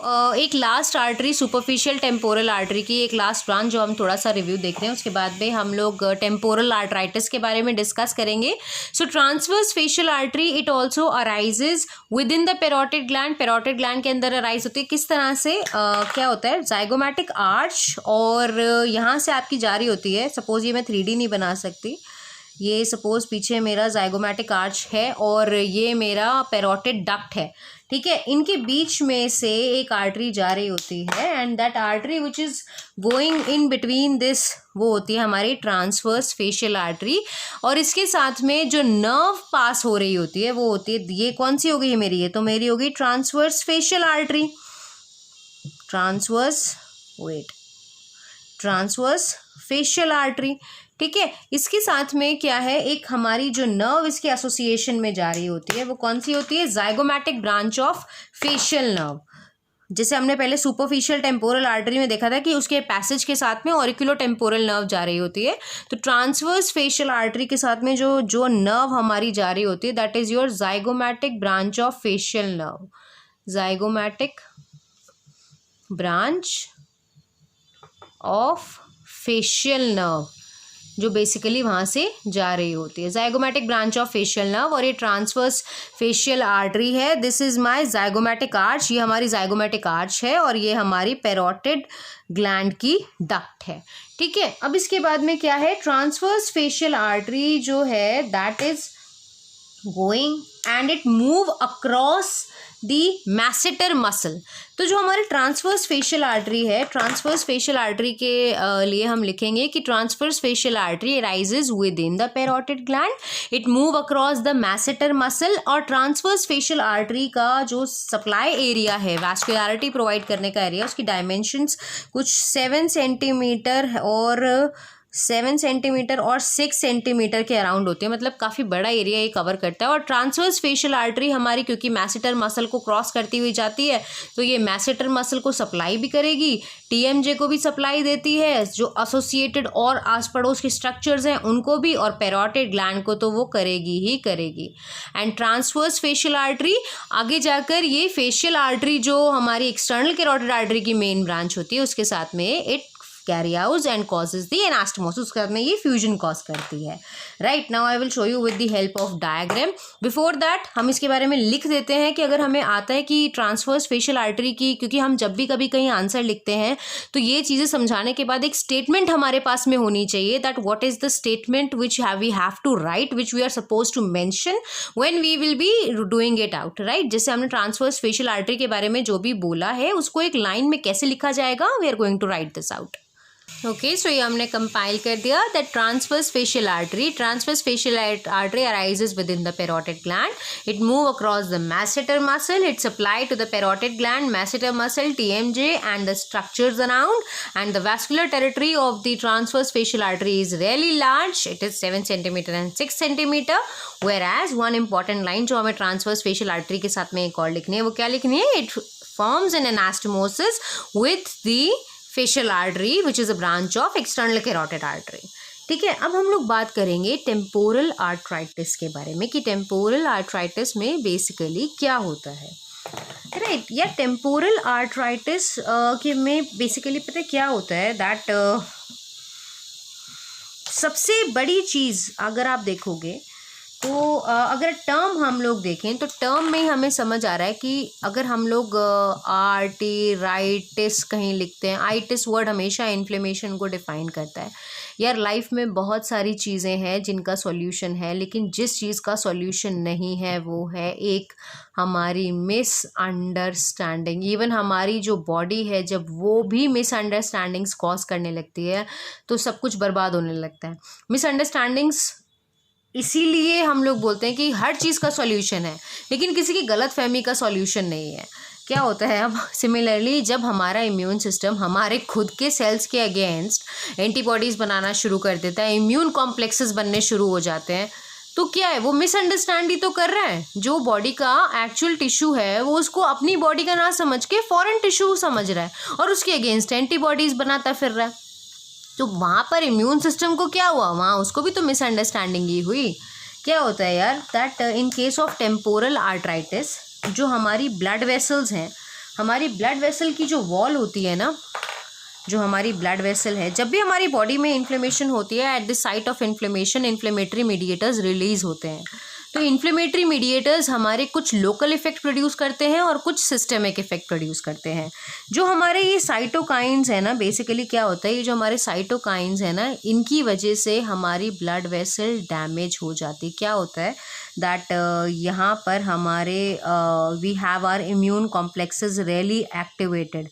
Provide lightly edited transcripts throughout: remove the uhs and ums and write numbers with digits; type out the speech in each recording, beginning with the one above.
एक last artery superficial temporal artery की एक लास्ट ब्रांच जो हम थोड़ा सा रिव्यू देख रहे हैं, उसके बाद में हम लोग टेम्पोरल आर्टराइटिस के बारे में डिस्कस करेंगे. So transverse facial artery it also arises with in the parotid gland. Parotid gland के अंदर अराइज होती है. किस तरह से क्या होता है, जाइगोमैटिक आर्च और यहाँ से आपकी जारी होती है. सपोज ये मैं 3D नहीं बना सकती, ये सपोज पीछे मेरा जाइगोमैटिक आर्च है और ये मेरा पेरोटिड डक्ट है. ठीक है, इनके बीच में से एक आर्टरी जा रही होती है and that artery which is going in between this वो होती है हमारी ट्रांसवर्स फेशियल आर्टरी. और इसके साथ में जो नर्व पास हो रही होती है वो होती है, ये कौन सी हो गई है मेरी, ये तो मेरी होगी transverse facial artery. Transverse facial artery. ठीक है, इसके साथ में क्या है, एक हमारी जो नर्व इसके एसोसिएशन में जा रही होती है वो कौन सी होती है, zygomatic branch of facial nerve. जैसे हमने पहले सुपरफिशियल टेम्पोरल आर्टरी में देखा था कि उसके पैसेज के साथ में ऑरिकुलो टेम्पोरल नर्व जा रही होती है. तो ट्रांसवर्स फेशियल आर्टरी के साथ में जो नर्व हमारी जा रही होती है that is your zygomatic branch of facial nerve. Zygomatic branch of facial nerve जो बेसिकली वहाँ से जा रही होती है. Zygomatic branch of facial nerve और ये ट्रांसवर्स फेशियल आर्टरी है. This is my zygomatic arch, ये हमारी जाइगोमैटिक आर्च है और ये हमारी पेरोटिड ग्लैंड की डक्ट है. ठीक है, अब इसके बाद में क्या है, ट्रांसवर्स फेशियल आर्टरी जो है that is going and it move across the masseter muscle. तो जो हमारे ट्रांसवर्स फेशियल आर्टरी है, ट्रांसवर्स फेशियल आर्टरी के लिए हम लिखेंगे कि transverse facial artery rises with in the parotid gland, it move across the masseter muscle. और ट्रांसवर्स फेशियल आर्टरी का जो सप्लाई एरिया है, वैस्कुलरिटी प्रोवाइड करने का एरिया, उसकी डायमेंशंस कुछ 7 सेंटीमीटर और 6 सेंटीमीटर के अराउंड होती है. मतलब काफ़ी बड़ा एरिया ये कवर करता है. और ट्रांसवर्स फेशियल आर्टरी हमारी क्योंकि मैसेटर मसल को क्रॉस करती हुई जाती है तो ये मैसेटर मसल को सप्लाई भी करेगी, टीएमजे को भी सप्लाई देती है, जो एसोसिएटेड और आस पड़ोस के स्ट्रक्चर्स हैं उनको भी, और पेरोटिड ग्लैंड को तो वो करेगी ही करेगी. एंड ट्रांसवर्स फेशियल आर्टरी आगे जाकर ये फेशियल आर्टरी जो हमारी एक्सटर्नल कैरोटिड आर्टरी की मेन ब्रांच होती है उसके साथ में it carry out and causes the anastomosis. उसके बाद में ये फ्यूजन कॉज करती है. Right, now I will show you with the help of diagram. Before that हम इसके बारे में लिख देते हैं कि अगर हमें आता है कि ट्रांसवर्स फेशियल आर्टरी की, क्योंकि हम जब भी कभी कहीं आंसर लिखते हैं तो ये चीज़ें समझाने के बाद एक स्टेटमेंट हमारे पास में होनी चाहिए that what is the statement which we have to write, which we are suppose to mention when we will be doing it out. Right, जैसे हमने ट्रांसवर्स फेशियल आर्टरी के बारे में जो भी बोला है उसको एक लाइन में कैसे लिखा जाएगा, we are going to write this out. Okay, so ये हमने कंपाइल कर दिया that transverse facial artery arises with in the parotid gland, it move across the masseter muscle, it supply to the parotid gland, masseter muscle, TMJ and the structures around. And the vascular territory of the transverse facial artery is really large, it is 7 centimetre and 6 centimetre. Whereas one important line जो हमें transverse facial artery के साथ में एक और लिखनी है वो क्या लिखनी है, it forms an anastomosis with the facial artery which is a branch of external carotid artery. ठीक है, अब हम लोग बात करेंगे टेम्पोरल आर्थराइटिस के बारे में कि टेम्पोरल आर्थराइटिस में बेसिकली क्या होता है. राइट, या टेम्पोरल आर्थराइटिस के में बेसिकली पता है क्या होता है दैट सबसे बड़ी चीज़ अगर आप देखोगे तो अगर टर्म हम लोग देखें तो टर्म में ही हमें समझ आ रहा है कि अगर हम लोग आर्टराइटिस कहीं लिखते हैं, आइटिस वर्ड हमेशा इन्फ्लेमेशन को डिफाइन करता है. यार लाइफ में बहुत सारी चीज़ें हैं जिनका सॉल्यूशन है, लेकिन जिस चीज़ का सॉल्यूशन नहीं है वो है एक हमारी मिसअंडरस्टैंडिंग. इवन हमारी जो बॉडी है जब वो भी मिसअंडरस्टैंडिंग्स कॉज करने लगती है तो सब कुछ बर्बाद होने लगता है. मिसअंडरस्टैंडिंग्स इसीलिए हम लोग बोलते हैं कि हर चीज़ का सॉल्यूशन है लेकिन किसी की गलत फहमी का सॉल्यूशन नहीं है. क्या होता है, अब सिमिलरली जब हमारा इम्यून सिस्टम हमारे खुद के सेल्स के अगेंस्ट एंटीबॉडीज़ बनाना शुरू कर देता है, इम्यून कॉम्प्लेक्सेस बनने शुरू हो जाते हैं, तो क्या है वो मिसअंडरस्टैंड ही तो कर रहा है. जो बॉडी का एक्चुअल टिश्यू है वो उसको अपनी बॉडी का ना समझ के फॉरेन टिश्यू समझ रहा है और उसके अगेंस्ट एंटीबॉडीज़ बनाता फिर रहा है. तो वहाँ पर इम्यून सिस्टम को क्या हुआ, वहाँ उसको भी तो मिसअंडरस्टैंडिंग ही हुई. क्या होता है यार that in case of temporal arthritis जो हमारी ब्लड वेसल्स हैं, हमारी ब्लड वेसल की जो वॉल होती है ना, जो हमारी ब्लड वेसल है, जब भी हमारी बॉडी में इन्फ्लेमेशन होती है, at the site of inflammation inflammatory mediators release होते हैं। तो इन्फ्लेमेटरी मीडिएटर्स हमारे कुछ लोकल इफेक्ट प्रोड्यूस करते हैं और कुछ सिस्टेमिक इफेक्ट प्रोड्यूस करते हैं। जो हमारे ये साइटोकाइंस है ना, बेसिकली क्या होता है, ये जो हमारे साइटोकाइंस है ना, इनकी वजह से हमारी ब्लड वेसल डैमेज हो जाती। क्या होता है दैट यहाँ पर हमारे we have our immune complexes really activated,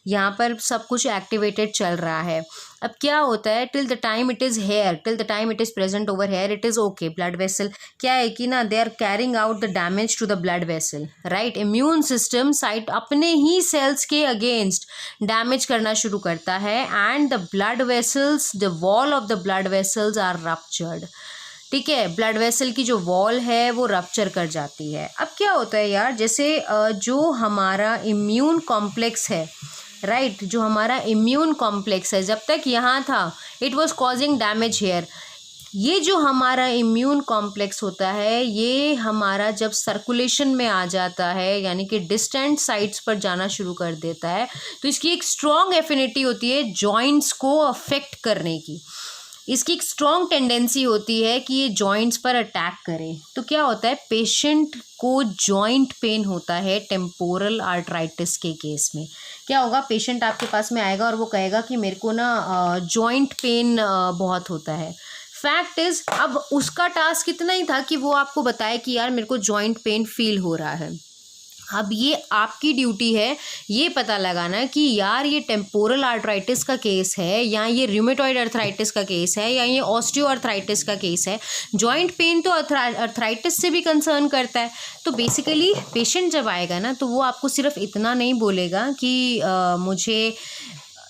यहाँ पर सब कुछ एक्टिवेटेड चल रहा है। अब क्या होता है, till the time it is here, till the time it is present over here, it is okay. Blood vessel क्या है कि ना, they are carrying out the damage to the blood vessel, right. Immune system site अपने ही cells के against damage करना शुरू करता है, and the blood vessels, the wall of the blood vessels are ruptured. ठीक है, ब्लड वेसल की जो वॉल है वो रप्चर कर जाती है। अब क्या होता है यार, जैसे जो हमारा इम्यून कॉम्प्लेक्स है, राइट, जो हमारा इम्यून कॉम्प्लेक्स है, जब तक यहाँ था it was causing damage here. ये जो हमारा इम्यून कॉम्प्लेक्स होता है, ये हमारा जब सर्कुलेशन में आ जाता है, यानी कि डिस्टेंट साइट्स पर जाना शुरू कर देता है, तो इसकी एक स्ट्रॉन्ग एफिनिटी होती है जॉइंट्स को अफेक्ट करने की। इसकी एक स्ट्रॉन्ग टेंडेंसी होती है कि ये जॉइंट्स पर अटैक करे। तो क्या होता है, पेशेंट को जॉइंट पेन होता है टेम्पोरल आर्थराइटिस के केस में। क्या होगा, पेशेंट आपके पास में आएगा और वो कहेगा कि मेरे को ना जॉइंट पेन बहुत होता है। फैक्ट इज़, अब उसका टास्क इतना ही था कि वो आपको बताए कि यार मेरे को जॉइंट पेन फील हो रहा है। अब ये आपकी ड्यूटी है ये पता लगाना कि यार ये टेम्पोरल आर्थराइटिस का केस है, या ये रूमेटॉइड अर्थराइटिस का केस है, या ये ऑस्टियो अर्थराइटिस का केस है। जॉइंट पेन तो अर्थराइटिस से भी कंसर्न करता है। तो बेसिकली पेशेंट जब आएगा ना, तो वो आपको सिर्फ इतना नहीं बोलेगा कि मुझे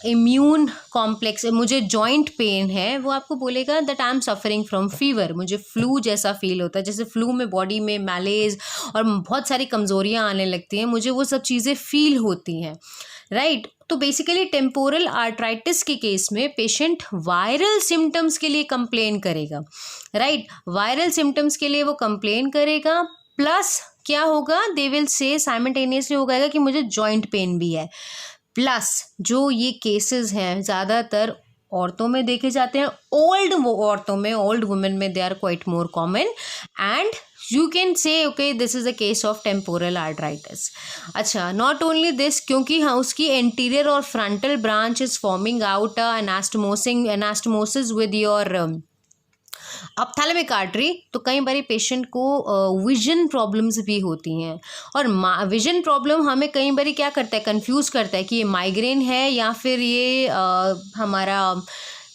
इम्यून कॉम्प्लेक्स, मुझे जॉइंट पेन है, वो आपको बोलेगा that I am suffering from fever, मुझे फ्लू जैसा फील होता है, जैसे फ्लू में बॉडी में मैलेज और बहुत सारी कमज़ोरियाँ आने लगती हैं, मुझे वो सब चीज़ें फील होती हैं, राइट। तो बेसिकली टेम्पोरल आर्थराइटिस के केस में पेशेंट वायरल सिम्टम्स के लिए कंप्लेन करेगा, राइट। वायरल सिम्टम्स के लिए वो कंप्लेन करेगा, प्लस क्या होगा, दे विल से साइमल्टेनियसली हो गएगा कि मुझे जॉइंट पेन भी है। प्लस जो ये केसेस हैं ज़्यादातर औरतों में देखे जाते हैं, ओल्ड औरतों में, ओल्ड वुमेन में they are quite more common, and you can say okay this is a case of temporal arthritis. अच्छा, नॉट ओनली दिस, क्योंकि हाँ उसकी एंटीरियर और frontal branch is forming out anastomosis with your ophthalmic artery, तो कई बार patient को vision problems भी होती हैं। और विजन प्रॉब्लम हमें कई बार क्या करता है, कंफ्यूज करता है कि ये माइग्रेन है या फिर ये हमारा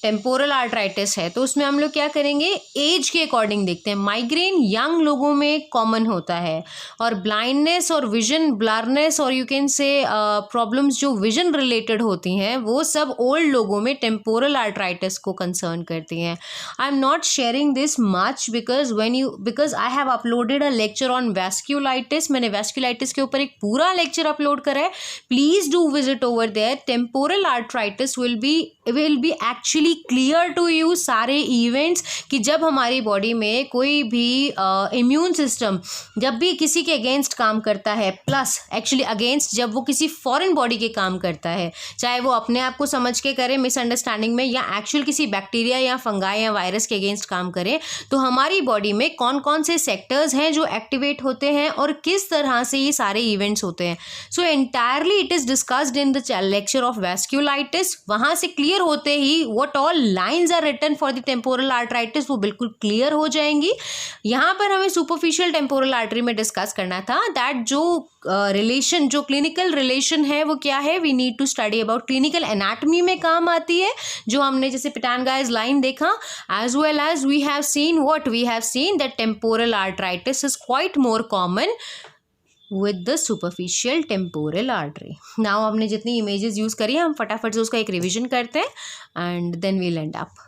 टेम्पोरल आर्थराइटिस है। तो उसमें हम लोग क्या करेंगे, एज के अकॉर्डिंग देखते हैं। माइग्रेन यंग लोगों में कॉमन होता है, और ब्लाइंडनेस और विजन ब्लरनेस और यू कैन से प्रॉब्लम्स जो विजन रिलेटेड होती हैं वो सब ओल्ड लोगों में टेम्पोरल आर्थराइटिस को कंसर्न करती हैं। I am not sharing this much because I have uploaded a lecture on vasculitis. मैंने वैस्क्यूलाइटिस के ऊपर एक पूरा लेक्चर अपलोड करा है, please do visit over there. Temporal arthritis will be actually clear to you सारे इवेंट्स, कि जब हमारी बॉडी में कोई भी इम्यून सिस्टम जब भी किसी के अगेंस्ट काम करता है, प्लस एक्चुअली अगेंस्ट जब वो किसी फॉरेन बॉडी के काम करता है, चाहे वो अपने आप को समझ के करे मिसअंडरस्टैंडिंग में, या एक्चुअल किसी बैक्टीरिया या फंगाई या वायरस के अगेंस्ट काम करे, तो हमारी बॉडी में कौन कौन से सेक्टर्स हैं जो एक्टिवेट होते हैं और किस तरह से ये सारे इवेंट्स होते हैं। So entirely it is discussed in the lecture of vasculitis. वहाँ से क्लियर होते ही what all lines are written for the temporal arthritis वो बिल्कुल क्लियर हो जाएंगी। यहाँ पर हमें सुपरफिशियल टेम्पोरल आर्टरी में डिस्कस करना था दैट जो रिलेशन, जो क्लिनिकल रिलेशन है वो क्या है, we need to study about clinical anatomy में काम आती है, जो हमने जैसे पिटानगाइज लाइन देखा, as well as we have seen that temporal arthritis is quite more common with the superficial temporal artery. Now हमने जितनी इमेजेस यूज़ करी है हम फटाफट से उसका एक रिविजन करते हैं, and then we'll end up.